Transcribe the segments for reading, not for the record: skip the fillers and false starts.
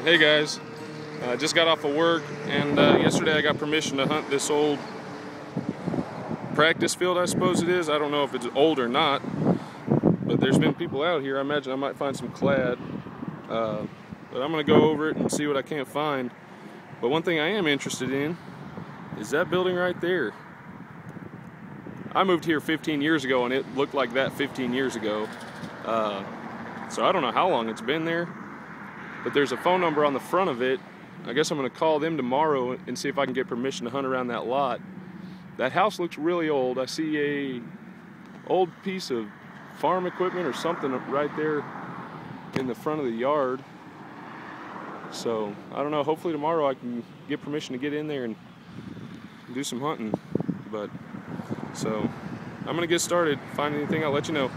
Hey guys, just got off of work, and yesterday I got permission to hunt this old practice field, I suppose it is. I don't know if it's old or not, but there's been people out here. I imagine I might find some clad, but I'm going to go over it and see what I can't find. But one thing I am interested in is that building right there. I moved here 15 years ago and it looked like that 15 years ago. So I don't know how long it's been there, but there's a phone number on the front of it. I guess I'm going to call them tomorrow and see if I can get permission to hunt around that lot. That house looks really old. I see a old piece of farm equipment or something right there in the front of the yard. So I don't know, hopefully tomorrow I can get permission to get in there and do some hunting. But so I'm gonna get started. Find anything, I'll let you know.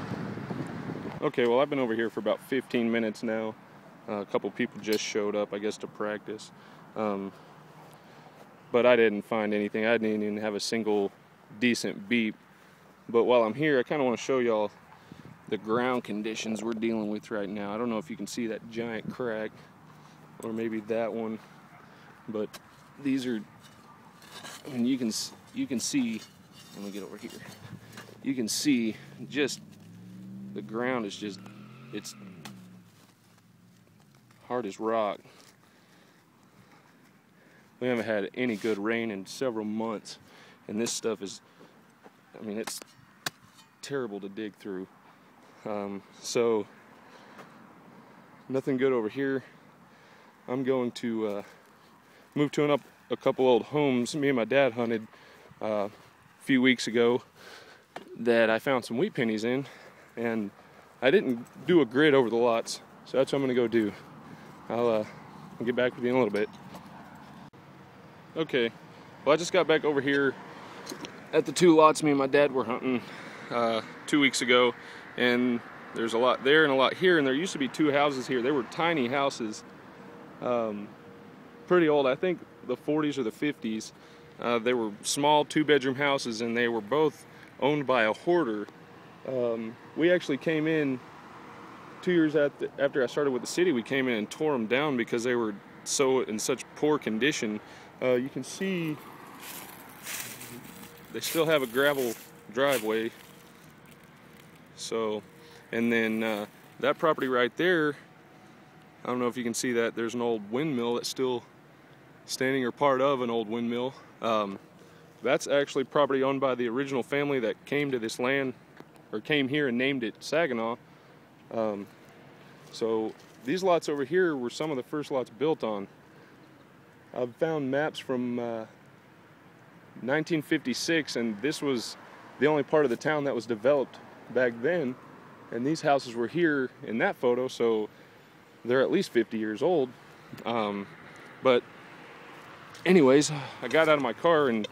Okay, well, I've been over here for about 15 minutes now. A couple people just showed up, I guess, to practice. But I didn't find anything. I didn't even have a single decent beep. But while I'm here, I kind of want to show y'all the ground conditions we're dealing with right now. I don't know if you can see that giant crack, or maybe that one, but these are, I mean, you can see, let me get over here. You can see just the ground is just, it's hard as rock. We haven't had any good rain in several months, and this stuff is, I mean, it's terrible to dig through. So nothing good over here. I'm going to move to a couple old homes me and my dad hunted a few weeks ago that I found some wheat pennies in, and I didn't do a grid over the lots, so that's what I'm going to go do. I'll get back with you in a little bit. Okay, well, I just got back over here at the two lots me and my dad were hunting 2 weeks ago, and there's a lot there and a lot here, and there used to be two houses here. They were tiny houses, pretty old, I think the 40s or the 50s. They were small 2-bedroom houses, and they were both owned by a hoarder. We actually came in 2 years after I started with the city. We came in and tore them down because they were so in such poor condition. You can see they still have a gravel driveway. So, and then that property right there, I don't know if you can see that, there's an old windmill that's still standing, or part of an old windmill. That's actually property owned by the original family that came to this land, or came here and named it Saginaw. So these lots over here were some of the first lots built on. I've found maps from 1956, and this was the only part of the town that was developed back then, and these houses were here in that photo, so they're at least 50 years old. But anyways, I got out of my car, and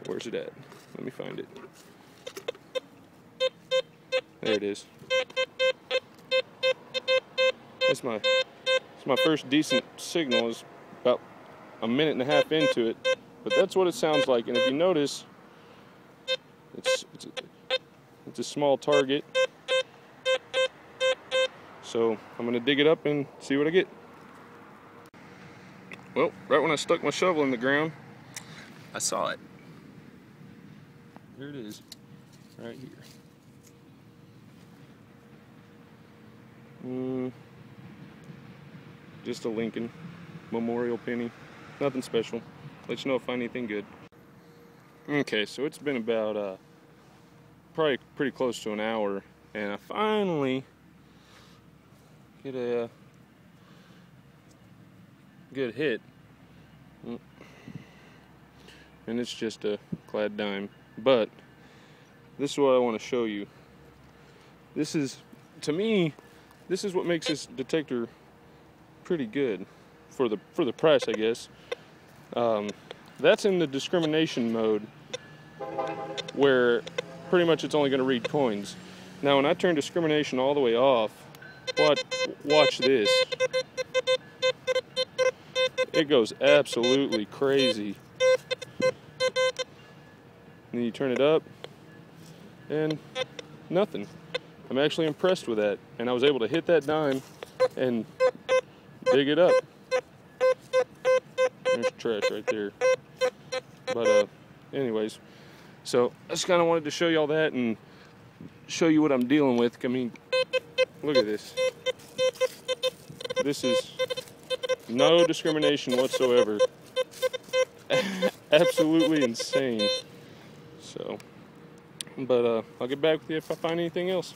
where's it at? Let me find it. There it is. It's my first decent signal. Is about a minute and a half into it, but that's what it sounds like. And if you notice, it's a small target. So I'm gonna dig it up and see what I get. Well, right when I stuck my shovel in the ground, I saw it. There it is, right here. Just a Lincoln Memorial penny. Nothing special. Let you know if I find anything good. Okay, so it's been about probably pretty close to an hour, and I finally get a good hit. And it's just a clad dime. But this is what I want to show you. This is, to me, this is what makes this detector pretty good for the price, I guess. That's in the discrimination mode, where pretty much it's only going to read coins. Now when I turn discrimination all the way off, watch this. It goes absolutely crazy. And then you turn it up, and nothing. I'm actually impressed with that, and I was able to hit that dime and dig it up. There's trash right there. But anyways, so I just kind of wanted to show you all that and show you what I'm dealing with. I mean, look at this. This is no discrimination whatsoever. Absolutely insane. So, but I'll get back with you if I find anything else.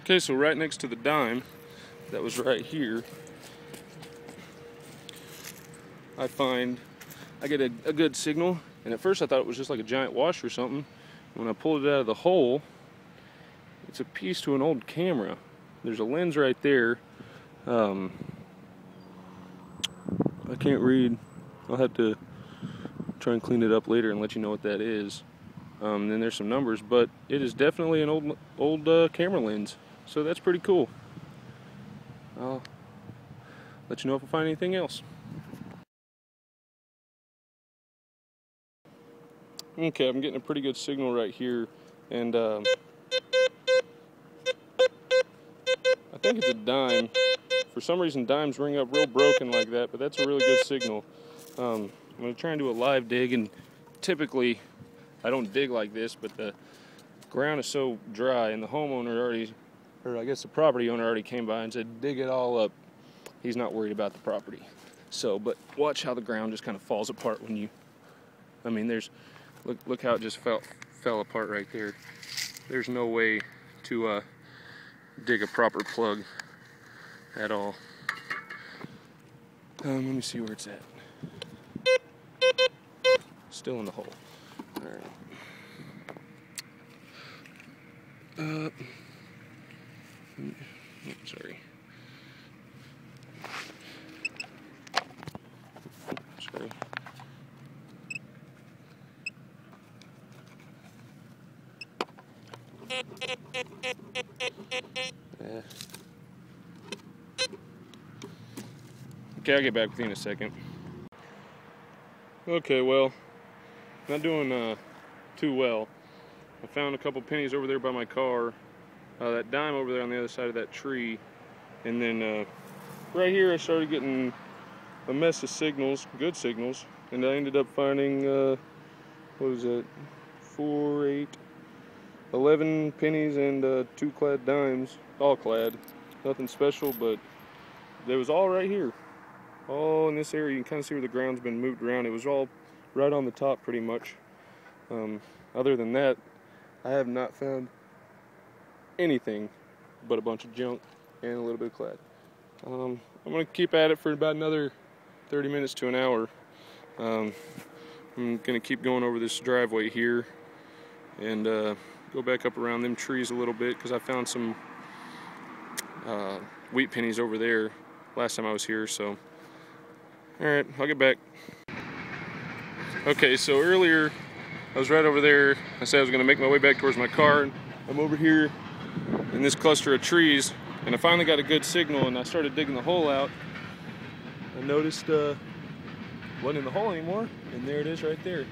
Okay, so right next to the dime that was right here, I get a good signal, and at first I thought it was just like a giant washer or something. When I pulled it out of the hole, it's a piece to an old camera. There's a lens right there. I can't read. I'll have to try and clean it up later and let you know what that is. Then there's some numbers, but it is definitely an old camera lens. So that's pretty cool. I'll let you know if I find anything else. Okay, I'm getting a pretty good signal right here, and I think it's a dime. For some reason, dimes ring up real broken like that, but that's a really good signal. I'm going to try and do a live dig, and typically I don't dig like this, but the ground is so dry, and the homeowner already, or I guess the property owner already came by and said, dig it all up. He's not worried about the property. So, but watch how the ground just kind of falls apart when you, I mean, look how it just fell apart right there. There's no way to dig a proper plug at all. Let me see where it's at. Still in the hole. All right. Sorry. Sorry. Okay, I'll get back with you in a second. Okay, well, not doing too well. I found a couple pennies over there by my car, that dime over there on the other side of that tree, and then right here I started getting a mess of signals, good signals, and I ended up finding, what was it, 4, 8, 11 pennies and 2 clad dimes, all clad, nothing special, but they was all right here. All in this area. You can kind of see where the ground's been moved around. It was all right on the top pretty much. Other than that, I have not found anything but a bunch of junk and a little bit of clad. I'm going to keep at it for about another 30 minutes to an hour. I'm going to keep going over this driveway here and go back up around them trees a little bit, because I found some wheat pennies over there last time I was here. So alright, I'll get back. Okay, so earlier I was right over there. I said I was going to make my way back towards my car, and I'm over here in this cluster of trees, and I finally got a good signal, and I started digging the hole out. I noticed it wasn't in the hole anymore, and there it is right there.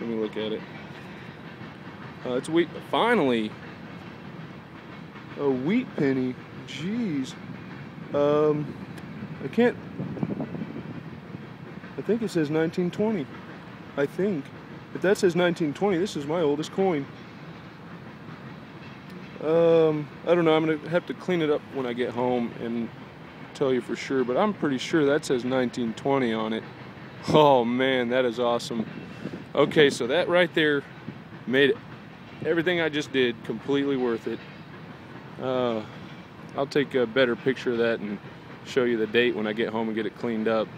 Let me look at it. It's wheat. Finally, a wheat penny. Jeez. I can't. I think it says 1920. I think. If that says 1920, this is my oldest coin. I don't know. I'm gonna have to clean it up when I get home and tell you for sure, but I'm pretty sure that says 1920 on it. Oh man, that is awesome. Okay, so that right there made everything I just did completely worth it. I'll take a better picture of that and show you the date when I get home and get it cleaned up.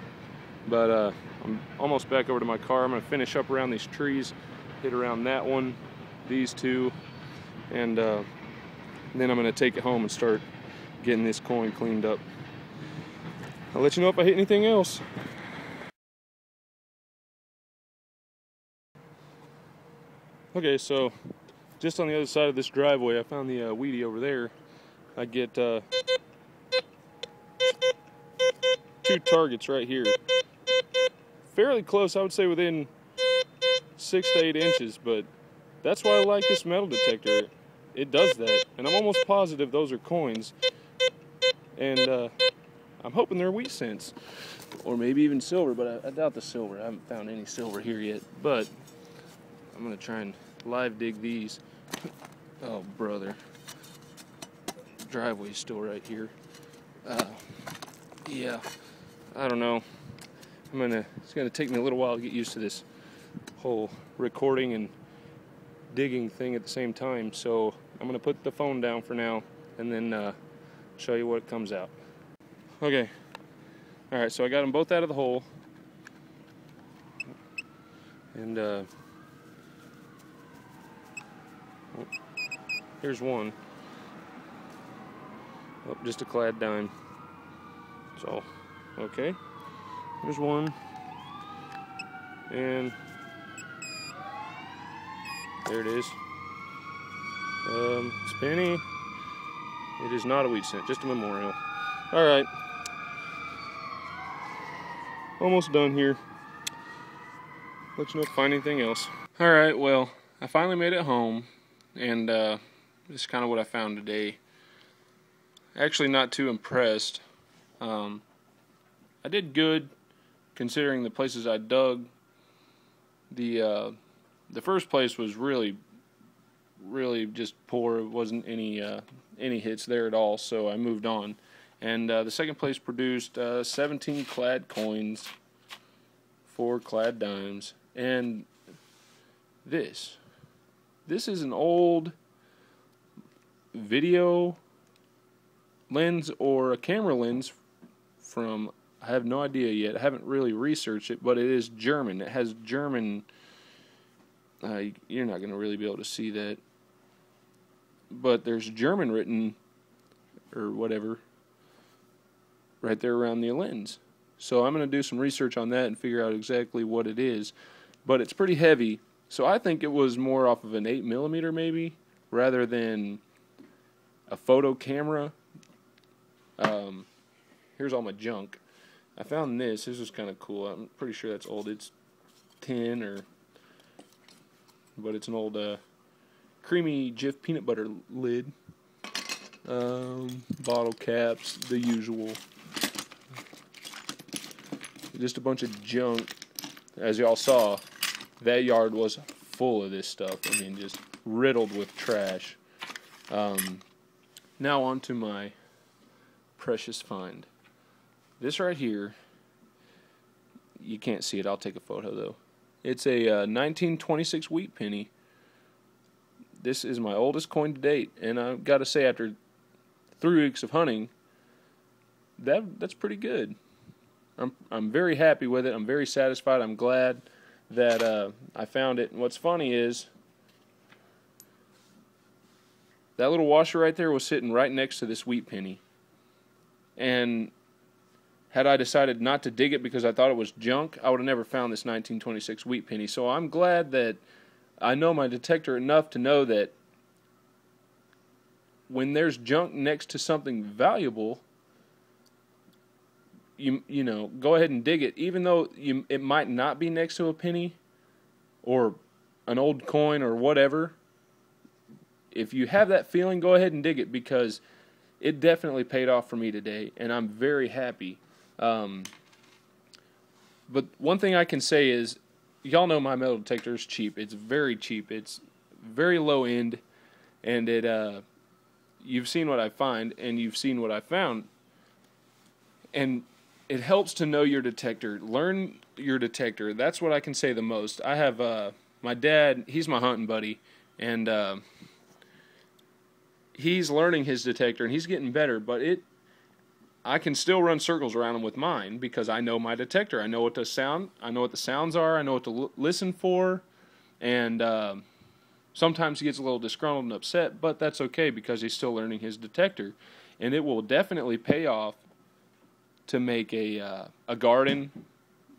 But I'm almost back over to my car. I'm going to finish up around these trees, hit around that one, these two, and then I'm going to take it home and start getting this coin cleaned up. I'll let you know if I hit anything else. Okay, so just on the other side of this driveway, I found the weedy over there. I get 2 targets right here. Fairly close, I would say within 6 to 8 inches, but that's why I like this metal detector. it does that, and I'm almost positive those are coins, and I'm hoping they're wheat cents, or maybe even silver, but I doubt the silver. I haven't found any silver here yet, but I'm gonna try and live dig these. Oh, brother. Driveway's still right here. Yeah, I don't know. It's gonna take me a little while to get used to this whole recording and digging thing at the same time, so I'm gonna put the phone down for now and then show you what comes out. Okay, alright, so I got them both out of the hole, and here's one. Oh, just a clad dime. So, okay, there's one, and there it is. It's a penny. It is not a wheat cent, just a memorial. Alright. Almost done here. Let you know if I find anything else. Alright, well, I finally made it home, and this is kind of what I found today. Actually not too impressed. I did good considering the places I dug. The first place was really just poor. It wasn't any hits there at all, so I moved on. And the second place produced 17 clad coins, 4 clad dimes, and this is an old video lens or a camera lens from, I have no idea yet. I haven't really researched it, but it is German. It has German. You're not going to really be able to see that, but there's German written or whatever right there around the lens. So I'm going to do some research on that and figure out exactly what it is. But it's pretty heavy, so I think it was more off of an 8mm maybe, rather than a photo camera. Here's all my junk. I found this. This is kind of cool. I'm pretty sure that's old. It's tin, but it's an old creamy Jif peanut butter lid. Bottle caps, the usual. Just a bunch of junk. As y'all saw, that yard was full of this stuff. I mean, just riddled with trash. Now on to my precious find. This right here, you can't see it. I'll take a photo though. It's a 1926 wheat penny. This is my oldest coin to date, and I've got to say, after 3 weeks of hunting, that's pretty good. I'm very happy with it. I'm very satisfied. I'm glad that I found it. And what's funny is that little washer right there was sitting right next to this wheat penny. And had I decided not to dig it because I thought it was junk, I would have never found this 1926 wheat penny. So I'm glad that I know my detector enough to know that when there's junk next to something valuable, you know, go ahead and dig it, even though it might not be next to a penny or an old coin or whatever. If you have that feeling, go ahead and dig it, because it definitely paid off for me today, and I'm very happy. But one thing I can say is, y'all know my metal detector is cheap. It's very cheap. It's very low end, and you've seen what I find, and you've seen what I found, and it helps to know your detector. Learn your detector. That's what I can say the most. I have my dad. He's my hunting buddy, and he's learning his detector, and he's getting better, but I can still run circles around him with mine because I know my detector. I know what the sounds are. I know what to listen for, and sometimes he gets a little disgruntled and upset, but that's okay because he's still learning his detector, and it will definitely pay off to make a garden,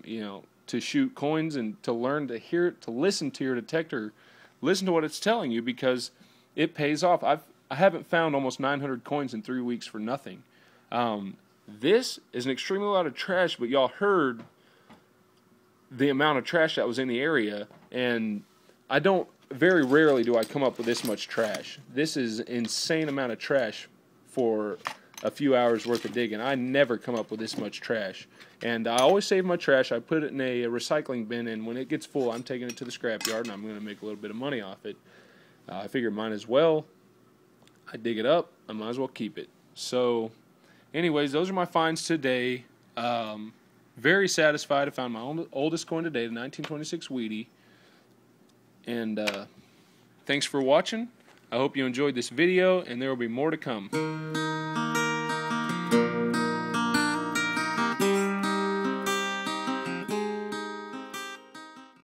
you know, to shoot coins, and to learn to hear it, to listen to your detector, listen to what it's telling you, because it pays off. I haven't found almost 900 coins in 3 weeks for nothing. This is an extremely lot of trash, but y'all heard the amount of trash that was in the area, and I don't very rarely do I come up with this much trash. This is an insane amount of trash for a few hours worth of digging. I never come up with this much trash. And I always save my trash. I put it in a recycling bin, and when it gets full, I'm taking it to the scrapyard, and I'm going to make a little bit of money off it. I figure mine as well. I dig it up, I might as well keep it. So, anyways, those are my finds today. Very satisfied. I found my oldest coin today, the 1926 Wheatie. And thanks for watching. I hope you enjoyed this video, and there will be more to come.